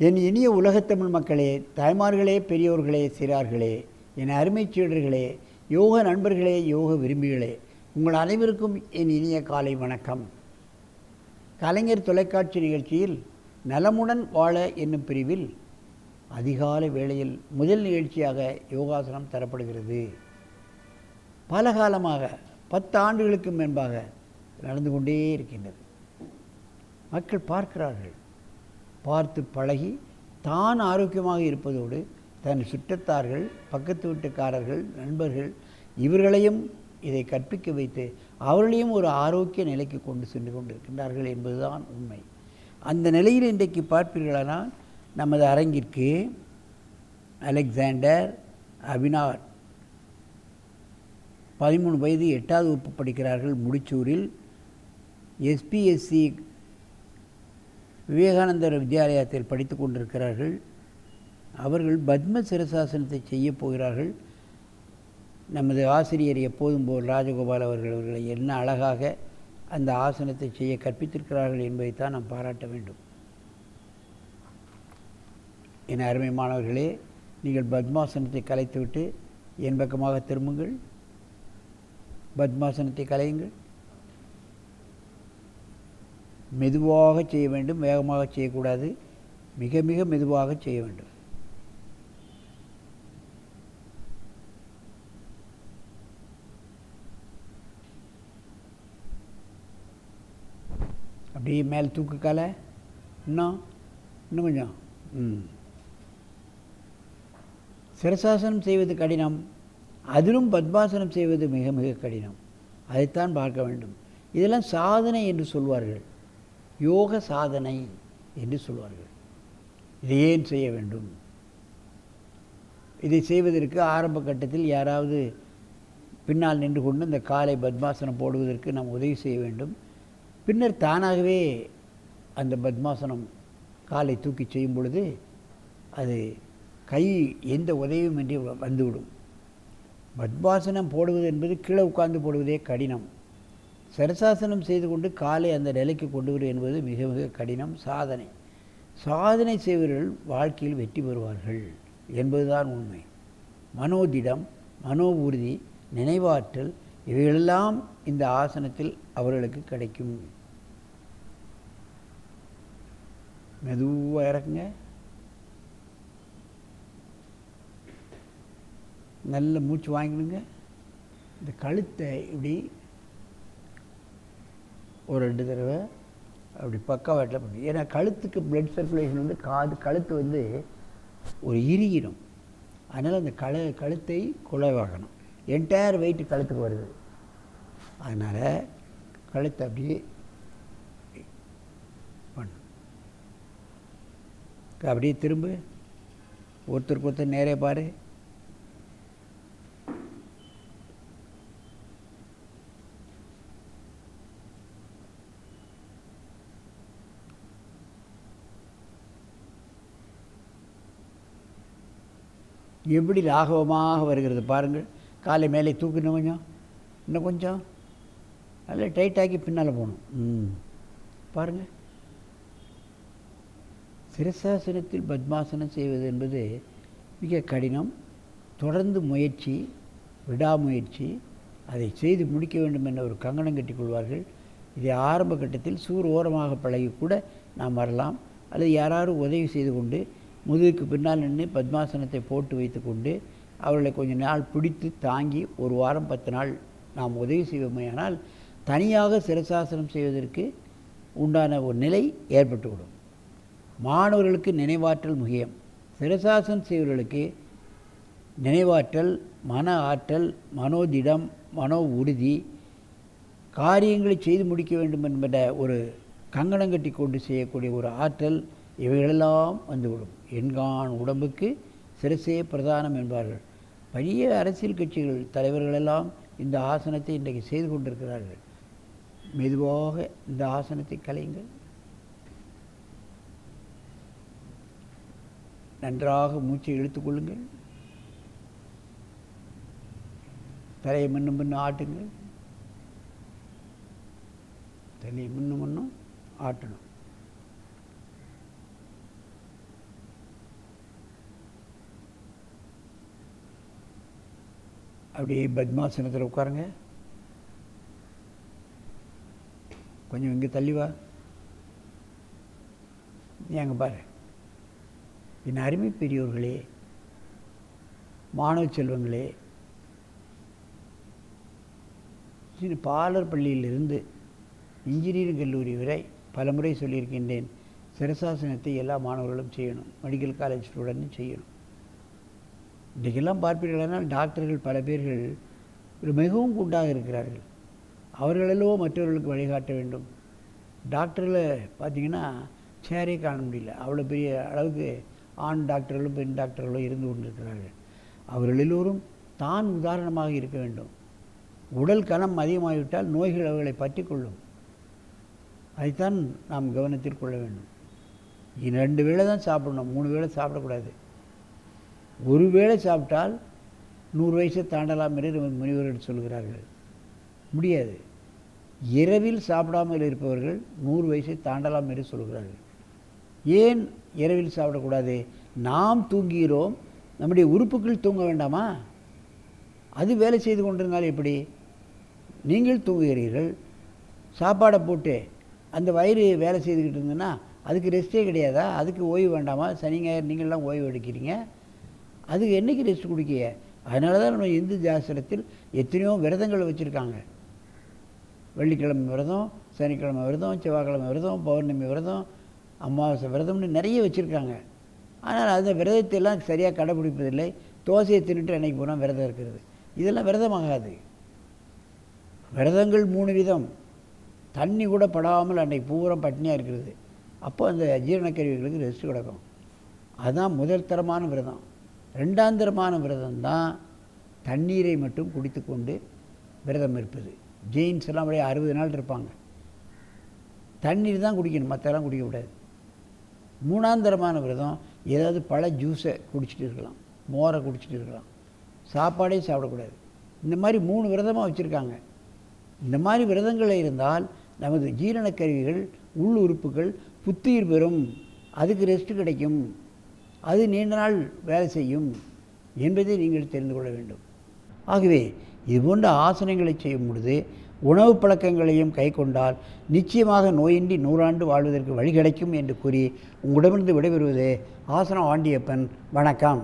என் இனிய உலகத்தமிழ் மக்களே, தாய்மார்களே, பெரியோர்களே, சிறார்களே, என் அருமைச் சீடர்களே, யோக நண்பர்களே, யோக விரும்பிகளே, உங்கள் அனைவருக்கும் என் இனிய காலை வணக்கம். கலைஞர் தொலைக்காட்சி நிகழ்ச்சியில் நலமுடன் வாழ என்னும் பிரிவில் அதிகாலை வேளையில் முதல் நிகழ்ச்சியாக யோகாசனம் தரப்படுகிறது. பல காலமாக 10 ஆண்டுகளுக்கு முன்பாக நடந்து கொண்டே இருக்கின்றது. மக்கள் பார்க்கிறார்கள். பார்த்து பழகி தான் ஆரோக்கியமாக இருப்பதோடு தன் சுற்றத்தார்கள், பக்கத்து வீட்டுக்காரர்கள், நண்பர்கள் இவர்களையும் இதை கற்பிக்க வைத்து அவர்களையும் ஒரு ஆரோக்கிய நிலைக்கு கொண்டு சென்று கொண்டிருக்கின்றார்கள் என்பதுதான் உண்மை. அந்த நிலையில் இன்றைக்கு பார்ப்பீர்களானால் நமது அரங்கிற்கு அலெக்சாண்டர் அபினார் 13 வயது 8வது வகுப்பு படிக்கிறார்கள். முடிச்சூரில் எஸ்பிஎஸ்சி விவேகானந்தர் வித்யாலயத்தில் படித்து கொண்டிருக்கிறார்கள். அவர்கள் பத்ம சிரசாசனத்தை செய்ய போகிறார்கள். நமது ஆசிரியர் எப்போதும் போல் ராஜகோபால் அவர்களை என்ன அழகாக அந்த ஆசனத்தை செய்ய கற்பித்திருக்கிறார்கள் என்பதைத்தான் நாம் பாராட்ட வேண்டும். என் அருமை மாணவர்களே, நீங்கள் பத்மாசனத்தை கலைத்துவிட்டு என் பக்கமாக திரும்புங்கள். பத்மாசனத்தை கலையுங்கள். மெதுவாக செய்ய வேண்டும், வேகமாக செய்யக்கூடாது. மிக மிக மெதுவாக செய்ய வேண்டும். அப்படியே மேல் தூக்கு காலை, இன்னும் கொஞ்சம். சிரசாசனம் செய்வது கடினம், அதிலும் பத்மாசனம் செய்வது மிக மிக கடினம். அதைத்தான் பார்க்க வேண்டும். இதெல்லாம் சாதனை என்று சொல்வார்கள், யோக சாதனை என்று சொல்வார்கள். இதை ஏன் செய்ய வேண்டும்? இதை செய்வதற்கு ஆரம்ப கட்டத்தில் யாராவது பின்னால் நின்று கொண்டு இந்த காலை பத்மாசனம் போடுவதற்கு நாம் உதவி செய்ய வேண்டும். பின்னர் தானாகவே அந்த பத்மாசனம் காலை தூக்கி செய்யும் பொழுது அது கை எந்த உதவியும் இன்றி வந்துவிடும். பத்மாசனம் போடுவது என்பது கீழே உட்கார்ந்து போடுவதே கடினம். சிரசாசனம் செய்து கொண்டு காலை அந்த நிலைக்கு கொண்டு வருவது என்பது மிக மிக கடினம். சாதனை செய்வர்கள் வாழ்க்கையில் வெற்றி பெறுவார்கள் என்பதுதான் உண்மை. மனோதிடம், மனோ உறுதி, நினைவாற்றல் இவைகளெல்லாம் இந்த ஆசனத்தில் அவர்களுக்கு கிடைக்கும். மெதுவாக இறக்குங்க. நல்ல மூச்சு வாங்கிடுங்க. இந்த கழுத்தை இப்படி ஒரு 2 தடவை அப்படி பக்கவாட்டில் பண்ணி, ஏன்னா கழுத்துக்கு பிளட் சர்க்குலேஷன் வந்து கழுத்து வந்து ஒரு இறுகிடும். அதனால் அந்த கழுத்தை குறைவாகணும். என்டையர் வெயிட் கழுத்துக்கு வருது. அதனால் கழுத்தை அப்படியே பண்ணும். அப்படியே திரும்ப ஒருத்தருக்கு ஒருத்தர் நேரே பாரு. எப்படி லாகவமாக வருகிறது பாருங்கள். காலை மேலே தூக்கு, இன்னும் கொஞ்சம் நல்லா டைட்டாக்கி பின்னால் போகணும். பாருங்கள். சிரசாசனத்தில் பத்மாசனம் செய்வது என்பது மிக கடினம். தொடர்ந்து முயற்சி, விடாமுயற்சி, அதை செய்து முடிக்க வேண்டும் என்ற ஒரு கங்கணம் கட்டிக்கொள்வார்கள். இதை ஆரம்ப கட்டத்தில் ஓரமாக பழகி கூட நாம் வரலாம். அல்லது யாராவது உதவி செய்து கொண்டு முதுகுக்கு பின்னால் நின்று பத்மாசனத்தை போட்டு வைத்து கொண்டு அவர்களை கொஞ்சம் நாள் பிடித்து தாங்கி 1 வாரம் 10 நாள் நாம் உதவி செய்வோமேயானால் தனியாக சிரசாசனம் செய்வதற்கு உண்டான ஒரு நிலை ஏற்பட்டுவிடும். மாணவர்களுக்கு நினைவாற்றல் முக்கியம். சிரசாசனம் செய்வர்களுக்கு நினைவாற்றல், மன ஆற்றல், மனோதிடம், மனோ உறுதி, காரியங்களை செய்து முடிக்க வேண்டும் என்பத ஒரு கங்கணம் கட்டி கொண்டு செய்யக்கூடிய ஒரு ஆற்றல் இவைகளெல்லாம் வந்துவிடும். எண்கான் உடம்புக்கு சிரசே பிரதானம் என்பார்கள். பெரிய அரசியல் கட்சிகள் தலைவர்களெல்லாம் இந்த ஆசனத்தை இன்றைக்கு செய்து கொண்டிருக்கிறார்கள். மெதுவாக இந்த ஆசனத்தை கலையுங்கள். நன்றாக மூச்சை இழுத்துக்கொள்ளுங்கள். தலையை முன்னும் ஆட்டுங்கள். தலையை முன்னும் ஆட்டணும். அப்படியே பத்மாசனத்தில் உட்காருங்க. கொஞ்சம் இங்கே தள்ளி வா. நீ அங்கே பாரு. என் அருமை பெரியோர்களே, மாணவ செல்வங்களே, பாலர் பள்ளியிலிருந்து இன்ஜினியரிங் கல்லூரி வரை பல முறை சொல்லியிருக்கின்றேன், சிரசாசனத்தை எல்லா மாணவர்களும் செய்யணும். மெடிக்கல் காலேஜ் ஸ்டூடெண்ட்டும் செய்யணும். இன்றைக்கெல்லாம் பார்ப்பீர்களானால் டாக்டர்கள் பல பேர்கள் மிகவும் குண்டாக இருக்கிறார்கள். அவர்களெல்லோ மற்றவர்களுக்கு வழிகாட்ட வேண்டும். டாக்டரில் பார்த்திங்கன்னா சேரே காண முடியல. அவ்வளோ பெரிய அளவுக்கு ஆண் டாக்டர்களும் பெண் டாக்டர்களும் இருந்து கொண்டிருக்கிறார்கள். அவர்கள் எல்லோரும் தான் உதாரணமாக இருக்க வேண்டும். உடல் கனம் அதிகமாகிவிட்டால் நோய்கள் அவர்களை பற்றி கொள்ளும். அதைத்தான் நாம் கவனத்தில் கொள்ள வேண்டும். 2 வேளை தான் சாப்பிடணும், 3 வேளை சாப்பிடக்கூடாது. ஒரு வேளை சாப்பிட்டால் 100 வயசை தாண்டலாம் என்று முனிவர்கள் சொல்கிறார்கள். முடியாது. இரவில் சாப்பிடாமல் இருப்பவர்கள் 100 வயசை தாண்டலாம் என்று சொல்கிறார்கள். ஏன் இரவில் சாப்பிடக்கூடாது? நாம் தூங்குகிறோம், நம்முடைய உறுப்புகள் தூங்க வேண்டாமா? அது வேலை செய்து கொண்டிருந்தால் எப்படி? நீங்கள் தூங்குகிறீர்கள், சாப்பாடை போட்டு அந்த வயிறு வேலை செய்துக்கிட்டு இருந்ததுன்னா அதுக்கு ரெஸ்ட்டே கிடையாதா? அதுக்கு ஓய்வு வேண்டாமா? சனி ஞாயிறு நீங்கள்லாம் ஓய்வு எடுக்கிறீங்க, அதுக்கு என்றைக்கு ரெஸ்ட் கொடுக்க? அதனால தான் நம்ம இந்து சாஸ்திரத்தில் எத்தனையோ விரதங்கள் வச்சுருக்காங்க. வெள்ளிக்கிழமை விரதம், சனிக்கிழமை விரதம், செவ்வாய்க்கிழமை விரதம், பௌர்ணமி விரதம், அமாவாசை விரதம்னு நிறைய வச்சுருக்காங்க. ஆனால் அந்த விரதத்தை எல்லாம் சரியாக கடைப்பிடிப்பதில்லை. தோசையை தின்னுட்டு அன்றைக்கி போனால் விரதம் இருக்கிறது. இதெல்லாம் விரதமாகாது. விரதங்கள் 3 விதம். தண்ணி கூட படாமல் அன்றைக்கு பூரா பட்டினியாக இருக்கிறது. அப்போ அந்த ஜீரணக்கருவிகளுக்கு ரெஸ்ட் கிடக்கும். அதுதான் முதல் தரமான விரதம். 2ஆம் தரமான விரதம் தான் தண்ணீரை மட்டும் குடித்து கொண்டு விரதம் இருப்பது. ஜெயின்ஸ் எல்லாம் அப்படியே 60 நாள் இருப்பாங்க. தண்ணீர் தான் குடிக்கணும், மற்றெல்லாம் குடிக்கக்கூடாது. 3ஆம் தரமான விரதம் ஏதாவது பழ ஜூஸை குடிச்சிட்டு இருக்கலாம், மோரை குடிச்சிட்டு இருக்கலாம், சாப்பாடே சாப்பிடக்கூடாது. இந்த மாதிரி 3 விரதமாக வச்சுருக்காங்க. இந்த மாதிரி விரதங்கள் இருந்தால் நமது ஜீரணக்கருவிகள், உள் உறுப்புகள் புத்துயிர் பெறும், அதுக்கு ரெஸ்ட் கிடைக்கும், அது நீண்ட நாள் வேலை செய்யும் என்பதை நீங்கள் தெரிந்து கொள்ள வேண்டும். ஆகவே இதுபோன்ற ஆசனங்களை செய்யும் பொழுது உணவு பழக்கங்களையும் கை கொண்டால் நிச்சயமாக நோயின்றி 100 ஆண்டு வாழ்வதற்கு வழி கிடைக்கும் என்று கூறி உங்களிடமிருந்து விடைபெறுவது ஆசனம் ஆண்டியப்பன். வணக்கம்.